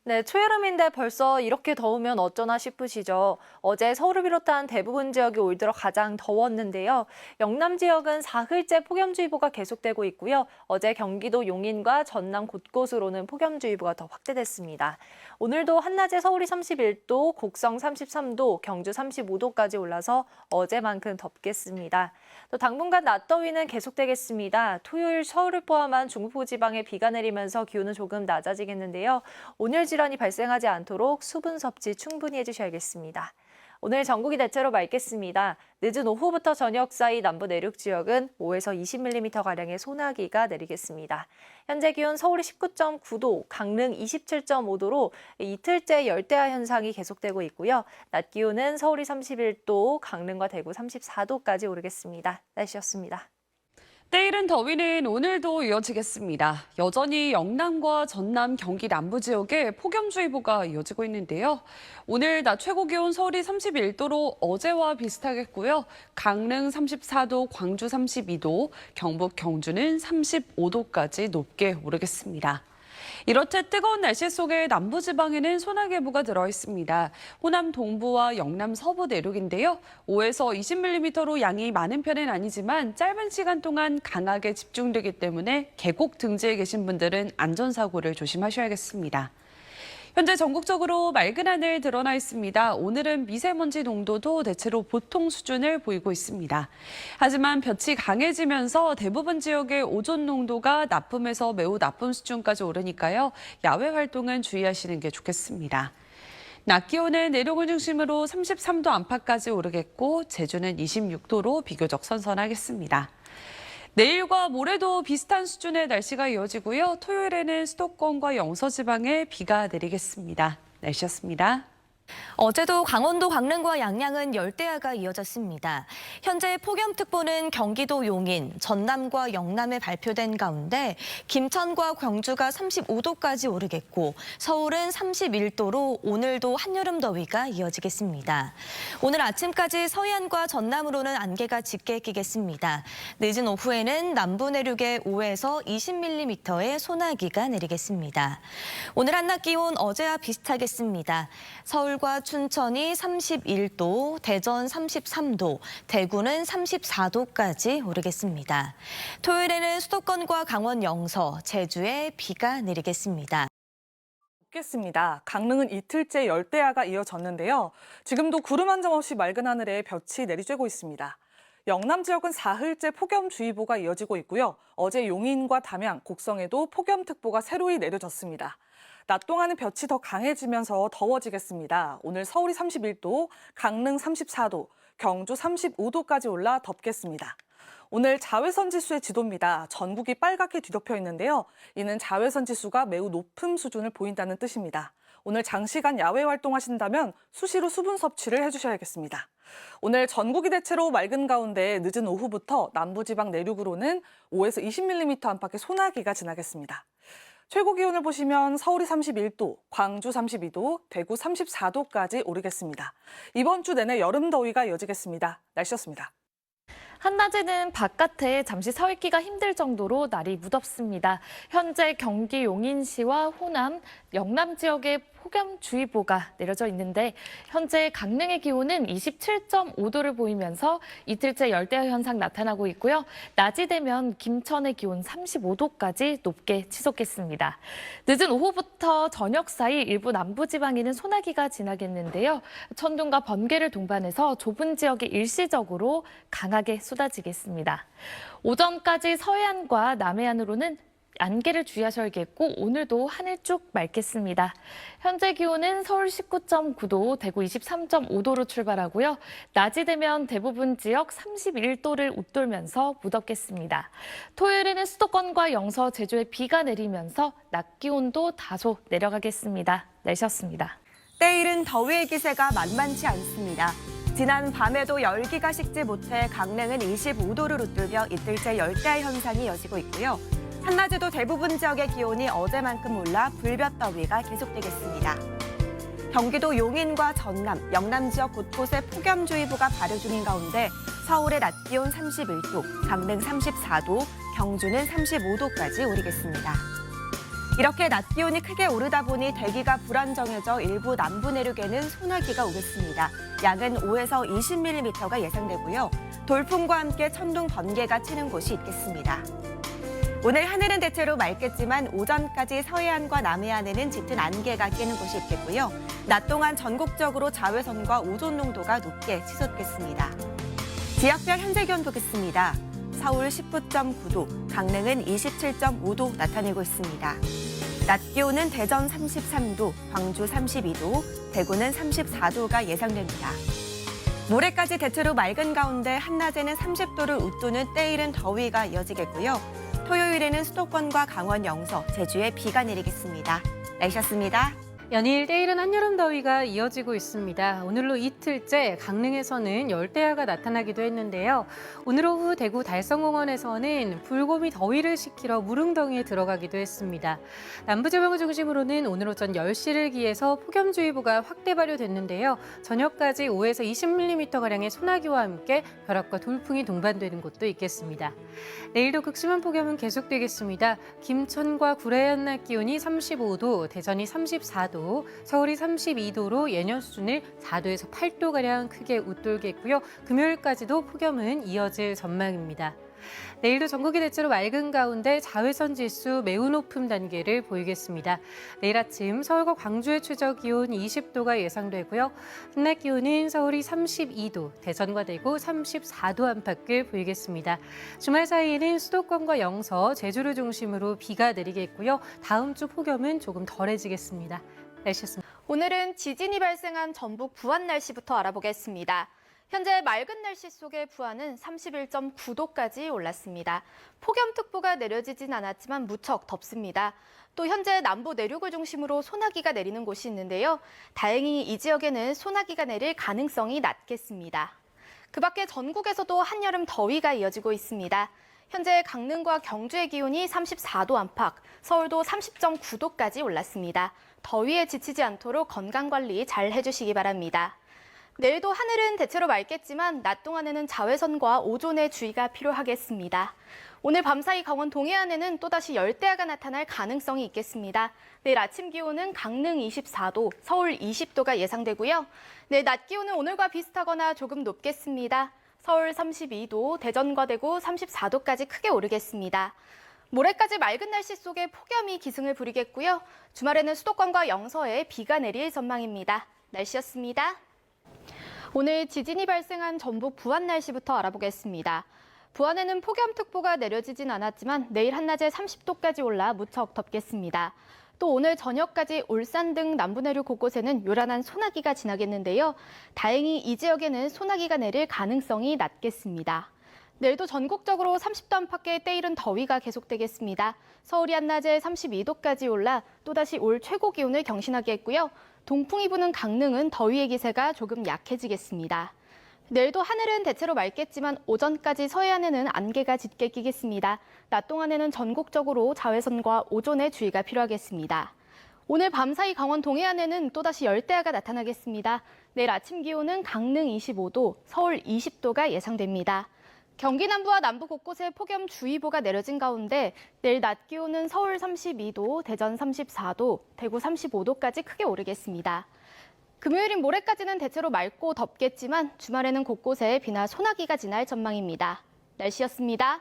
네, 초여름인데 벌써 이렇게 더우면 어쩌나 싶으시죠? 어제 서울을 비롯한 대부분 지역이 올 들어 가장 더웠는데요. 영남 지역은 사흘째 폭염주의보가 계속되고 있고요. 어제 경기도 용인과 전남 곳곳으로는 폭염주의보가 더 확대됐습니다. 오늘도 한낮에 서울이 31도, 곡성 33도, 경주 35도까지 올라서 어제만큼 덥겠습니다. 또 당분간 낮더위는 계속되겠습니다. 토요일 서울을 포함한 중부지방에 비가 내리면서 기온은 조금 낮아지겠는데요. 온열 질환이 발생하지 않도록 수분 섭취 충분히 해주셔야겠습니다. 오늘 전국이 대체로 맑겠습니다. 늦은 오후부터 저녁 사이 남부 내륙 지역은 5에서 20mm가량의 소나기가 내리겠습니다. 현재 기온 서울이 19.9도, 강릉 27.5도로 이틀째 열대야 현상이 계속되고 있고요. 낮 기온은 서울이 31도, 강릉과 대구 34도까지 오르겠습니다. 날씨였습니다. 때이른 더위는 오늘도 이어지겠습니다. 여전히 영남과 전남, 경기 남부 지역에 폭염주의보가 이어지고 있는데요. 오늘 낮 최고 기온 서울이 31도로 어제와 비슷하겠고요. 강릉 34도, 광주 32도, 경북 경주는 35도까지 높게 오르겠습니다. 이렇듯 뜨거운 날씨 속에 남부지방에는 소나기예보가 들어 있습니다. 호남 동부와 영남 서부 내륙인데요. 5에서 20mm로 양이 많은 편은 아니지만 짧은 시간 동안 강하게 집중되기 때문에 계곡 등지에 계신 분들은 안전사고를 조심하셔야겠습니다. 현재 전국적으로 맑은 하늘 드러나 있습니다. 오늘은 미세먼지 농도도 대체로 보통 수준을 보이고 있습니다. 하지만 볕이 강해지면서 대부분 지역의 오존 농도가 나쁨에서 매우 나쁨 수준까지 오르니까요. 야외 활동은 주의하시는 게 좋겠습니다. 낮 기온은 내륙을 중심으로 33도 안팎까지 오르겠고 제주는 26도로 비교적 선선하겠습니다. 내일과 모레도 비슷한 수준의 날씨가 이어지고요. 토요일에는 수도권과 영서지방에 비가 내리겠습니다. 날씨였습니다. 어제도 강원도 광릉과 양양은 열대야가 이어졌습니다. 현재 폭염특보는 경기도 용인, 전남과 영남에 발표된 가운데 김천과 광주가 35도까지 오르겠고 서울은 31도로 오늘도 한여름 더위가 이어지겠습니다. 오늘 아침까지 서해안과 전남으로는 안개가 짙게 끼겠습니다. 늦은 오후에는 남부 내륙에 5에서 20mm의 소나기가 내리겠습니다. 오늘 한낮 기온 어제와 비슷하겠습니다. 서울과 춘천이 31도, 대전 33도, 대구는 34도까지 오르겠습니다. 토요일에는 수도권과 강원 영서, 제주에 비가 내리겠습니다. 겠습니다. 강릉은 이틀째 열대야가 이어졌는데요. 지금도 구름 한 점 없이 맑은 하늘에 볕이 내리쬐고 있습니다. 영남 지역은 사흘째 폭염주의보가 이어지고 있고요. 어제 용인과 담양, 곡성에도 폭염특보가 새로이 내려졌습니다. 낮 동안은 볕이 더 강해지면서 더워지겠습니다. 오늘 서울이 31도, 강릉 34도, 경주 35도까지 올라 덥겠습니다. 오늘 자외선 지수의 지도입니다. 전국이 빨갛게 뒤덮여 있는데요. 이는 자외선 지수가 매우 높은 수준을 보인다는 뜻입니다. 오늘 장시간 야외 활동하신다면 수시로 수분 섭취를 해주셔야겠습니다. 오늘 전국이 대체로 맑은 가운데 늦은 오후부터 남부지방 내륙으로는 5에서 20mm 안팎의 소나기가 지나겠습니다. 최고 기온을 보시면 서울이 31도, 광주 32도, 대구 34도까지 오르겠습니다. 이번 주 내내 여름 더위가 이어지겠습니다. 날씨였습니다. 한낮에는 바깥에 잠시 서 있기가 힘들 정도로 날이 무덥습니다. 현재 경기 용인시와 호남, 영남 지역에 폭염주의보가 내려져 있는데 현재 강릉의 기온은 27.5도를 보이면서 이틀째 열대야 현상 나타나고 있고요. 낮이 되면 김천의 기온 35도까지 높게 치솟겠습니다. 늦은 오후부터 저녁 사이 일부 남부지방에는 소나기가 지나겠는데요. 천둥과 번개를 동반해서 좁은 지역에 일시적으로 강하게 쏟아지겠습니다. 오전까지 서해안과 남해안으로는 안개를 주의하셔야겠고 오늘도 하늘 쭉 맑겠습니다. 현재 기온은 서울 19.9도, 대구 23.5도로 출발하고요. 낮이 되면 대부분 지역 31도를 웃돌면서 무덥겠습니다. 토요일에는 수도권과 영서, 제주에 비가 내리면서 낮 기온도 다소 내려가겠습니다. 날씨였습니다. 때이른 더위의 기세가 만만치 않습니다. 지난 밤에도 열기가 식지 못해 강릉은 25도를 웃돌며 이틀째 열대야 현상이 이어지고 있고요. 한낮에도 대부분 지역의 기온이 어제만큼 올라 불볕더위가 계속되겠습니다. 경기도 용인과 전남, 영남 지역 곳곳에 폭염주의보가 발효 중인 가운데 서울의 낮 기온 31도, 강릉 34도, 경주는 35도까지 오르겠습니다. 이렇게 낮 기온이 크게 오르다 보니 대기가 불안정해져 일부 남부 내륙에는 소나기가 오겠습니다. 양은 5에서 20mm가 예상되고요. 돌풍과 함께 천둥, 번개가 치는 곳이 있겠습니다. 오늘 하늘은 대체로 맑겠지만 오전까지 서해안과 남해안에는 짙은 안개가 끼는 곳이 있겠고요. 낮 동안 전국적으로 자외선과 오존 농도가 높게 치솟겠습니다. 지역별 현재 기온 보겠습니다. 서울 19.9도, 강릉은 27.5도 나타내고 있습니다. 낮 기온은 대전 33도, 광주 32도, 대구는 34도가 예상됩니다. 모레까지 대체로 맑은 가운데 한낮에는 30도를 웃도는 때이른 더위가 이어지겠고요. 토요일에는 수도권과 강원 영서, 제주에 비가 내리겠습니다. 날씨였습니다. 연일 때이른 한여름 더위가 이어지고 있습니다. 오늘로 이틀째 강릉에서는 열대야가 나타나기도 했는데요. 오늘 오후 대구 달성공원에서는 불곰이 더위를 식히러 무릉덩이에 들어가기도 했습니다. 남부지방을 중심으로는 오늘 오전 10시를 기해서 폭염주의보가 확대 발효됐는데요. 저녁까지 5에서 20mm가량의 소나기와 함께 벼락과 돌풍이 동반되는 곳도 있겠습니다. 내일도 극심한 폭염은 계속되겠습니다. 김천과 구례의 한낮 기온이 35도, 대전이 34도, 서울이 32도로 예년 수준을 4도에서 8도가량 크게 웃돌겠고요. 금요일까지도 폭염은 이어질 전망입니다. 내일도 전국이 대체로 맑은 가운데 자외선 지수 매우 높음 단계를 보이겠습니다. 내일 아침 서울과 광주의 최저 기온 20도가 예상되고요. 한낮 기온은 서울이 32도, 대전과 대구 34도 안팎을 보이겠습니다. 주말 사이에는 수도권과 영서, 제주를 중심으로 비가 내리겠고요. 다음 주 폭염은 조금 덜해지겠습니다. 날씨였습니다. 오늘은 지진이 발생한 전북 부안 날씨부터 알아보겠습니다. 현재 맑은 날씨 속에 부안은 31.9도까지 올랐습니다. 폭염특보가 내려지진 않았지만 무척 덥습니다. 또 현재 남부 내륙을 중심으로 소나기가 내리는 곳이 있는데요. 다행히 이 지역에는 소나기가 내릴 가능성이 낮겠습니다. 그 밖에 전국에서도 한여름 더위가 이어지고 있습니다. 현재 강릉과 경주의 기온이 34도 안팎, 서울도 30.9도까지 올랐습니다. 더위에 지치지 않도록 건강관리 잘 해주시기 바랍니다. 내일도 하늘은 대체로 맑겠지만 낮 동안에는 자외선과 오존에 주의가 필요하겠습니다. 오늘 밤사이 강원 동해안에는 또다시 열대야가 나타날 가능성이 있겠습니다. 내일 아침 기온은 강릉 24도, 서울 20도가 예상되고요. 내일 낮 기온은 오늘과 비슷하거나 조금 높겠습니다. 서울 32도, 대전과 대구 34도까지 크게 오르겠습니다. 모레까지 맑은 날씨 속에 폭염이 기승을 부리겠고요. 주말에는 수도권과 영서에 비가 내릴 전망입니다. 날씨였습니다. 오늘 지진이 발생한 전북 부안 날씨부터 알아보겠습니다. 부안에는 폭염특보가 내려지진 않았지만 내일 한낮에 30도까지 올라 무척 덥겠습니다. 또 오늘 저녁까지 울산 등 남부 내륙 곳곳에는 요란한 소나기가 지나겠는데요. 다행히 이 지역에는 소나기가 내릴 가능성이 낮겠습니다. 내일도 전국적으로 30도 안팎의 때이른 더위가 계속되겠습니다. 서울이 한낮에 32도까지 올라 또다시 올 최고 기온을 경신하겠고요. 동풍이 부는 강릉은 더위의 기세가 조금 약해지겠습니다. 내일도 하늘은 대체로 맑겠지만 오전까지 서해안에는 안개가 짙게 끼겠습니다. 낮 동안에는 전국적으로 자외선과 오존에 주의가 필요하겠습니다. 오늘 밤사이 강원 동해안에는 또다시 열대야가 나타나겠습니다. 내일 아침 기온은 강릉 25도, 서울 20도가 예상됩니다. 경기 남부와 남부 곳곳에 폭염주의보가 내려진 가운데 내일 낮 기온은 서울 32도, 대전 34도, 대구 35도까지 크게 오르겠습니다. 금요일인 모레까지는 대체로 맑고 덥겠지만 주말에는 곳곳에 비나 소나기가 지날 전망입니다. 날씨였습니다.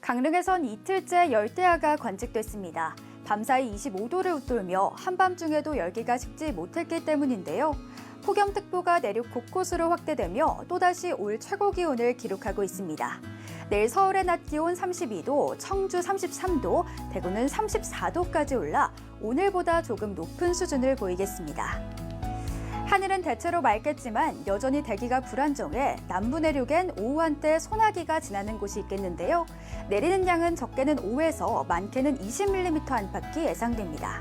강릉에선 이틀째 열대야가 관측됐습니다. 밤사이 25도를 웃돌며 한밤중에도 열기가 식지 못했기 때문인데요. 폭염특보가 내륙 곳곳으로 확대되며 또다시 올 최고 기온을 기록하고 있습니다. 내일 서울의 낮 기온 32도, 청주 33도, 대구는 34도까지 올라 오늘보다 조금 높은 수준을 보이겠습니다. 하늘은 대체로 맑겠지만 여전히 대기가 불안정해 남부 내륙엔 오후 한때 소나기가 지나는 곳이 있겠는데요. 내리는 양은 적게는 5에서 많게는 20mm 안팎이 예상됩니다.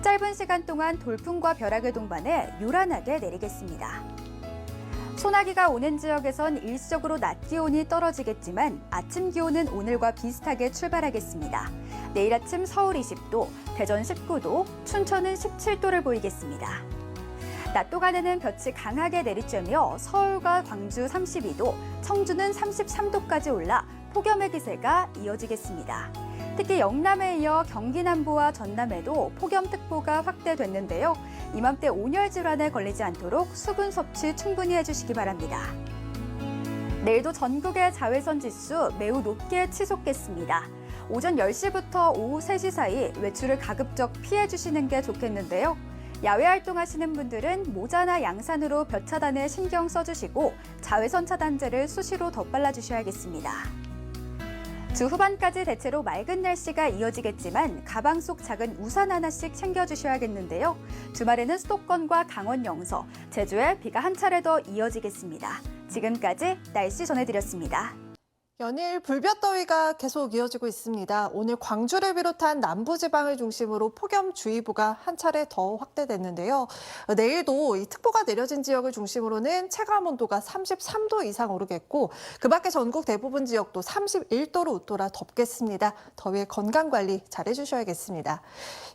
짧은 시간 동안 돌풍과 벼락을 동반해 요란하게 내리겠습니다. 소나기가 오는 지역에선 일시적으로 낮 기온이 떨어지겠지만 아침 기온은 오늘과 비슷하게 출발하겠습니다. 내일 아침 서울 20도, 대전 19도, 춘천은 17도를 보이겠습니다. 낮 동안에는 볕이 강하게 내리쬐며 서울과 광주 32도, 청주는 33도까지 올라 폭염의 기세가 이어지겠습니다. 특히 영남에 이어 경기 남부와 전남에도 폭염특보가 확대됐는데요. 이맘때 온열 질환에 걸리지 않도록 수분 섭취 충분히 해주시기 바랍니다. 내일도 전국의 자외선 지수 매우 높게 치솟겠습니다. 오전 10시부터 오후 3시 사이 외출을 가급적 피해 주시는 게 좋겠는데요. 야외 활동하시는 분들은 모자나 양산으로 볕 차단에 신경 써주시고 자외선 차단제를 수시로 덧발라 주셔야겠습니다. 주 후반까지 대체로 맑은 날씨가 이어지겠지만 가방 속 작은 우산 하나씩 챙겨주셔야겠는데요. 주말에는 수도권과 강원 영서, 제주에 비가 한 차례 더 이어지겠습니다. 지금까지 날씨 전해드렸습니다. 연일 불볕더위가 계속 이어지고 있습니다. 오늘 광주를 비롯한 남부지방을 중심으로 폭염주의보가 한 차례 더 확대됐는데요. 내일도 이 특보가 내려진 지역을 중심으로는 체감온도가 33도 이상 오르겠고 그 밖에 전국 대부분 지역도 31도로 웃돌아 덥겠습니다. 더위에 건강관리 잘 해주셔야겠습니다.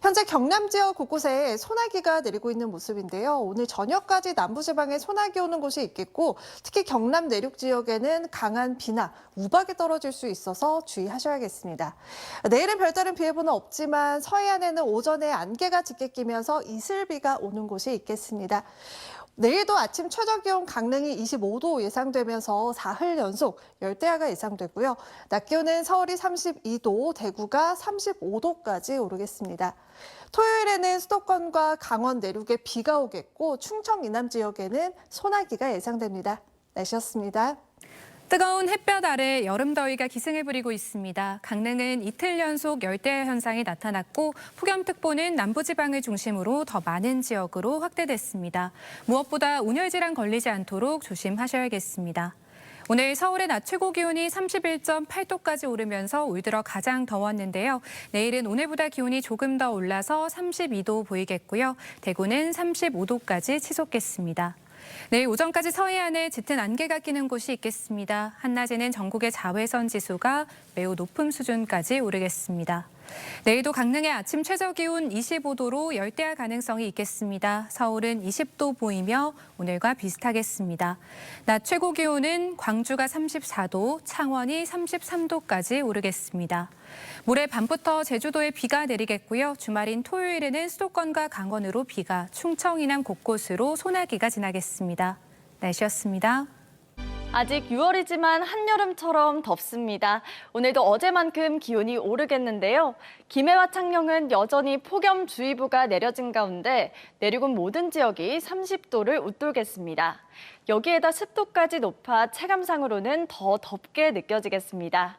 현재 경남 지역 곳곳에 소나기가 내리고 있는 모습인데요. 오늘 저녁까지 남부지방에 소나기 오는 곳이 있겠고 특히 경남 내륙 지역에는 강한 비나 우박이 떨어질 수 있어서 주의하셔야겠습니다. 내일은 별다른 비 예보는 없지만 서해안에는 오전에 안개가 짙게 끼면서 이슬비가 오는 곳이 있겠습니다. 내일도 아침 최저기온 강릉이 25도 예상되면서 사흘 연속 열대야가 예상되고요. 낮 기온은 서울이 32도, 대구가 35도까지 오르겠습니다. 토요일에는 수도권과 강원 내륙에 비가 오겠고 충청 이남 지역에는 소나기가 예상됩니다. 날씨였습니다. 뜨거운 햇볕 아래 여름 더위가 기승을 부리고 있습니다. 강릉은 이틀 연속 열대야 현상이 나타났고 폭염특보는 남부지방을 중심으로 더 많은 지역으로 확대됐습니다. 무엇보다 온열 질환 걸리지 않도록 조심하셔야겠습니다. 오늘 서울의 낮 최고 기온이 31.8도까지 오르면서 올 들어 가장 더웠는데요. 내일은 오늘보다 기온이 조금 더 올라서 32도 보이겠고요. 대구는 35도까지 치솟겠습니다. 내일 오전까지 서해안에 짙은 안개가 끼는 곳이 있겠습니다. 한낮에는 전국의 자외선 지수가 매우 높은 수준까지 오르겠습니다. 내일도 강릉의 아침 최저기온 25도로 열대야 가능성이 있겠습니다. 서울은 20도 보이며 오늘과 비슷하겠습니다. 낮 최고 기온은 광주가 34도, 창원이 33도까지 오르겠습니다. 모레 밤부터 제주도에 비가 내리겠고요. 주말인 토요일에는 수도권과 강원으로 비가, 충청 이남 곳곳으로 소나기가 지나겠습니다. 날씨였습니다. 아직 6월이지만 한여름처럼 덥습니다. 오늘도 어제만큼 기온이 오르겠는데요. 김해와 창녕은 여전히 폭염주의보가 내려진 가운데 내륙은 모든 지역이 30도를 웃돌겠습니다. 여기에다 습도까지 높아 체감상으로는 더 덥게 느껴지겠습니다.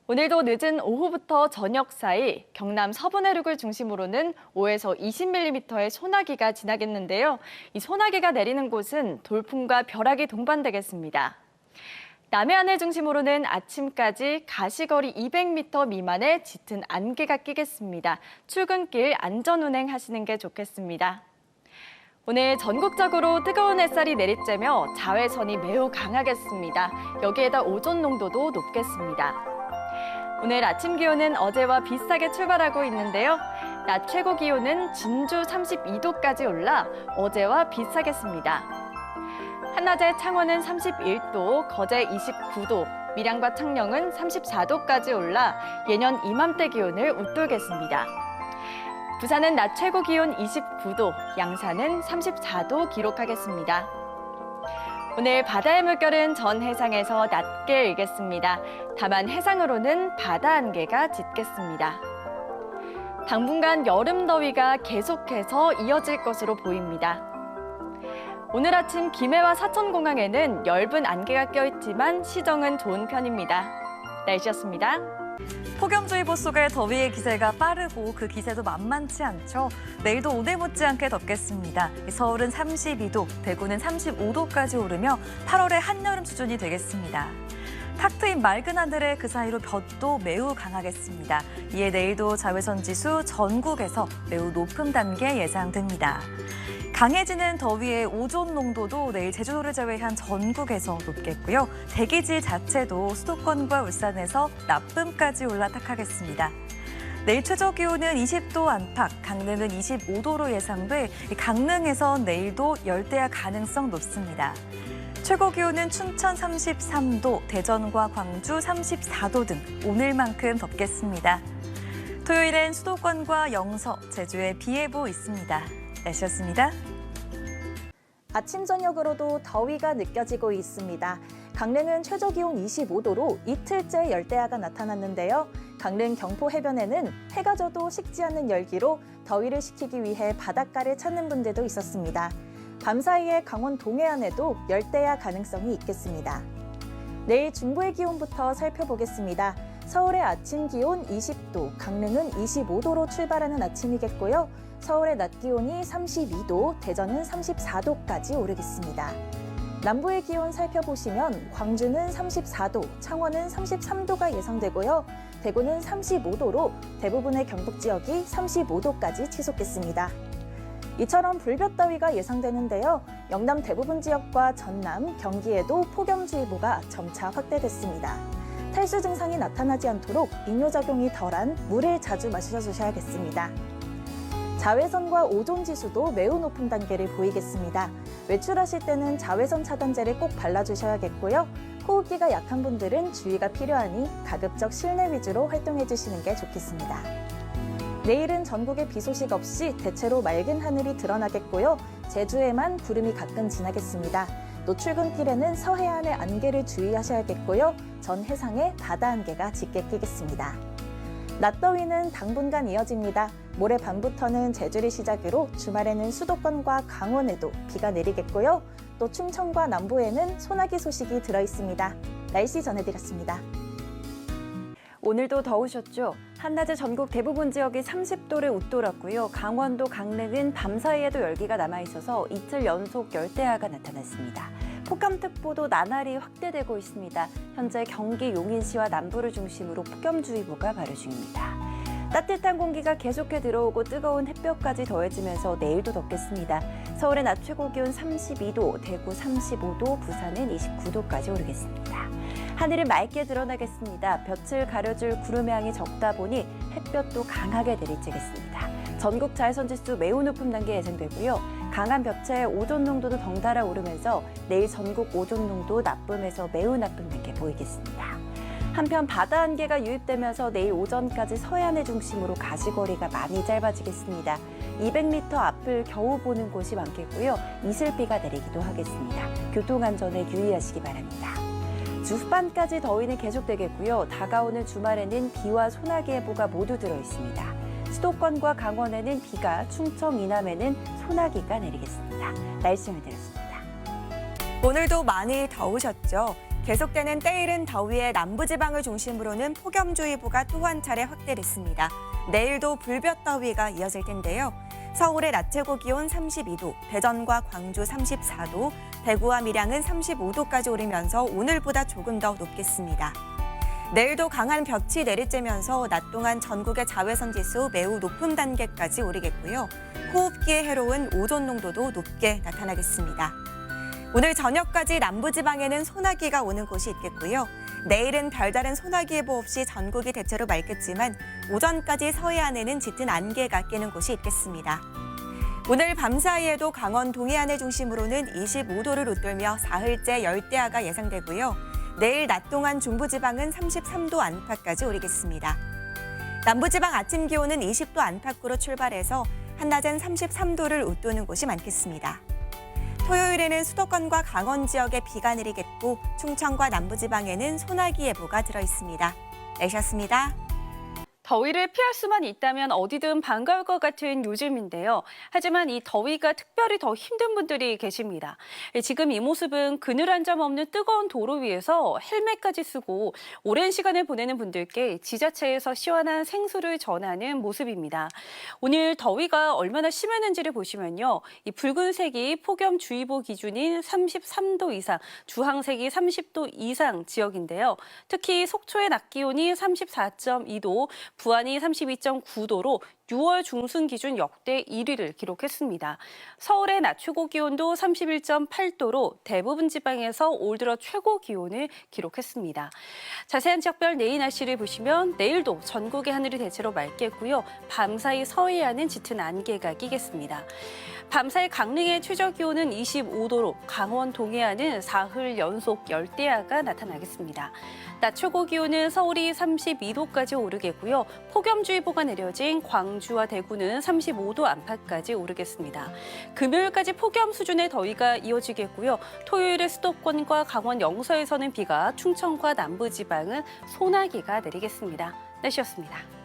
오늘도 늦은 오후부터 저녁 사이 경남 서부 내륙을 중심으로는 5에서 20mm의 소나기가 지나겠는데요. 이 소나기가 내리는 곳은 돌풍과 벼락이 동반되겠습니다. 남해안을 중심으로는 아침까지 가시거리 200m 미만의 짙은 안개가 끼겠습니다. 출근길 안전운행 하시는 게 좋겠습니다. 오늘 전국적으로 뜨거운 햇살이 내리쬐며 자외선이 매우 강하겠습니다. 여기에다 오존 농도도 높겠습니다. 오늘 아침 기온은 어제와 비슷하게 출발하고 있는데요. 낮 최고 기온은 진주 32도까지 올라 어제와 비슷하겠습니다. 한낮에 창원은 31도, 거제 29도, 밀양과 창녕은 34도까지 올라 예년 이맘때 기온을 웃돌겠습니다. 부산은 낮 최고 기온 29도, 양산은 34도 기록하겠습니다. 오늘 바다의 물결은 전 해상에서 낮게 일겠습니다. 다만 해상으로는 바다 안개가 짙겠습니다. 당분간 여름 더위가 계속해서 이어질 것으로 보입니다. 오늘 아침 김해와 사천공항에는 엷은 안개가 껴있지만 시정은 좋은 편입니다. 날씨였습니다. 폭염주의보 속에 더위의 기세가 빠르고 그 기세도 만만치 않죠. 내일도 오늘 못지않게 덥겠습니다. 서울은 32도, 대구는 35도까지 오르며 8월의 한여름 수준이 되겠습니다. 탁 트인 맑은 하늘에 그 사이로 볕도 매우 강하겠습니다. 이에 내일도 자외선 지수 전국에서 매우 높은 단계 예상됩니다. 강해지는 더위의 오존 농도도 내일 제주도를 제외한 전국에서 높겠고요. 대기질 자체도 수도권과 울산에서 나쁨까지 올라타겠습니다. 내일 최저 기온은 20도 안팎, 강릉은 25도로 예상돼 강릉에서 내일도 열대야 가능성 높습니다. 최고 기온은 춘천 33도, 대전과 광주 34도 등 오늘만큼 덥겠습니다. 토요일엔 수도권과 영서, 제주에 비 예보 있습니다. 날씨였습니다. 아침 저녁으로도 더위가 느껴지고 있습니다. 강릉은 최저기온 25도로 이틀째 열대야가 나타났는데요. 강릉 경포 해변에는 해가 져도 식지 않는 열기로 더위를 식히기 위해 바닷가를 찾는 분들도 있었습니다. 밤사이에 강원 동해안에도 열대야 가능성이 있겠습니다. 내일 중부의 기온부터 살펴보겠습니다. 서울의 아침 기온 20도, 강릉은 25도로 출발하는 아침이겠고요. 서울의 낮 기온이 32도, 대전은 34도까지 오르겠습니다. 남부의 기온 살펴보시면 광주는 34도, 창원은 33도가 예상되고요. 대구는 35도로 대부분의 경북 지역이 35도까지 치솟겠습니다. 이처럼 불볕더위가 예상되는데요. 영남 대부분 지역과 전남, 경기에도 폭염주의보가 점차 확대됐습니다. 탈수 증상이 나타나지 않도록 이뇨작용이 덜한 물을 자주 마셔주셔야겠습니다. 자외선과 오존 지수도 매우 높은 단계를 보이겠습니다. 외출하실 때는 자외선 차단제를 꼭 발라주셔야겠고요. 호흡기가 약한 분들은 주의가 필요하니 가급적 실내 위주로 활동해 주시는 게 좋겠습니다. 내일은 전국에 비 소식 없이 대체로 맑은 하늘이 드러나겠고요. 제주에만 구름이 가끔 지나겠습니다. 또 출근길에는 서해안의 안개를 주의하셔야겠고요. 전 해상에 바다 안개가 짙게 끼겠습니다. 낮더위는 당분간 이어집니다. 모레 밤부터는 제주를 시작으로 주말에는 수도권과 강원에도 비가 내리겠고요. 또 충청과 남부에는 소나기 소식이 들어있습니다. 날씨 전해드렸습니다. 오늘도 더우셨죠? 한낮에 전국 대부분 지역이 30도를 웃돌았고요. 강원도 강릉은 밤사이에도 열기가 남아있어서 이틀 연속 열대야가 나타났습니다. 폭염특보도 나날이 확대되고 있습니다. 현재 경기 용인시와 남부를 중심으로 폭염주의보가 발효 중입니다. 따뜻한 공기가 계속해 들어오고 뜨거운 햇볕까지 더해지면서 내일도 덥겠습니다. 서울의 낮 최고 기온 32도, 대구 35도, 부산은 29도까지 오르겠습니다. 하늘은 맑게 드러나겠습니다. 볕을 가려줄 구름의 양이 적다 보니 햇볕도 강하게 내리쬐겠습니다. 전국 자외선 지수 매우 높은 단계 예상되고요. 강한 볕에 오존 농도도 덩달아 오르면서 내일 전국 오존 농도 나쁨에서 매우 나쁜 단계 보이겠습니다. 한편 바다 안개가 유입되면서 내일 오전까지 서해안을 중심으로 가시거리가 많이 짧아지겠습니다. 200m 앞을 겨우 보는 곳이 많겠고요. 이슬비가 내리기도 하겠습니다. 교통안전에 유의하시기 바랍니다. 주 후반까지 더위는 계속되겠고요. 다가오는 주말에는 비와 소나기 예보가 모두 들어있습니다. 수도권과 강원에는 비가, 충청 이남에는 소나기가 내리겠습니다. 날씨 전해드렸습니다. 오늘도 많이 더우셨죠? 계속되는 때이른 더위에 남부지방을 중심으로는 폭염주의보가 또 한 차례 확대됐습니다. 내일도 불볕더위가 이어질 텐데요. 서울의 낮 최고 기온 32도, 대전과 광주 34도, 대구와 밀양은 35도까지 오르면서 오늘보다 조금 더 높겠습니다. 내일도 강한 볕이 내리쬐면서 낮 동안 전국의 자외선 지수 매우 높은 단계까지 오르겠고요. 호흡기에 해로운 오존 농도도 높게 나타나겠습니다. 오늘 저녁까지 남부지방에는 소나기가 오는 곳이 있겠고요. 내일은 별다른 소나기 예보 없이 전국이 대체로 맑겠지만 오전까지 서해안에는 짙은 안개가 끼는 곳이 있겠습니다. 오늘 밤사이에도 강원 동해안을 중심으로는 25도를 웃돌며 사흘째 열대야가 예상되고요. 내일 낮 동안 중부지방은 33도 안팎까지 오르겠습니다. 남부지방 아침 기온은 20도 안팎으로 출발해서 한낮엔 33도를 웃도는 곳이 많겠습니다. 토요일에는 수도권과 강원 지역에 비가 내리겠고 충청과 남부지방에는 소나기 예보가 들어있습니다. 날씨였습니다. 더위를 피할 수만 있다면 어디든 반가울 것 같은 요즘인데요. 하지만 이 더위가 특별히 더 힘든 분들이 계십니다. 지금 이 모습은 그늘 한 점 없는 뜨거운 도로 위에서 헬멧까지 쓰고 오랜 시간을 보내는 분들께 지자체에서 시원한 생수를 전하는 모습입니다. 오늘 더위가 얼마나 심했는지를 보시면요. 이 붉은색이 폭염주의보 기준인 33도 이상, 주황색이 30도 이상 지역인데요. 특히 속초의 낮 기온이 34.2도, 부안이 32.9도로 6월 중순 기준 역대 1위를 기록했습니다. 서울의 낮 최고 기온도 31.8도로 대부분 지방에서 올 들어 최고 기온을 기록했습니다. 자세한 지역별 내일 날씨를 보시면 내일도 전국의 하늘이 대체로 맑겠고요. 밤사이 서해안은 짙은 안개가 끼겠습니다. 밤사이 강릉의 최저 기온은 25도로 강원 동해안은 사흘 연속 열대야가 나타나겠습니다. 낮 최고 기온은 서울이 32도까지 오르겠고요. 폭염주의보가 내려진 광주와 대구는 35도 안팎까지 오르겠습니다. 금요일까지 폭염 수준의 더위가 이어지겠고요. 토요일에 수도권과 강원 영서에서는 비가, 충청과 남부지방은 소나기가 내리겠습니다. 날씨였습니다.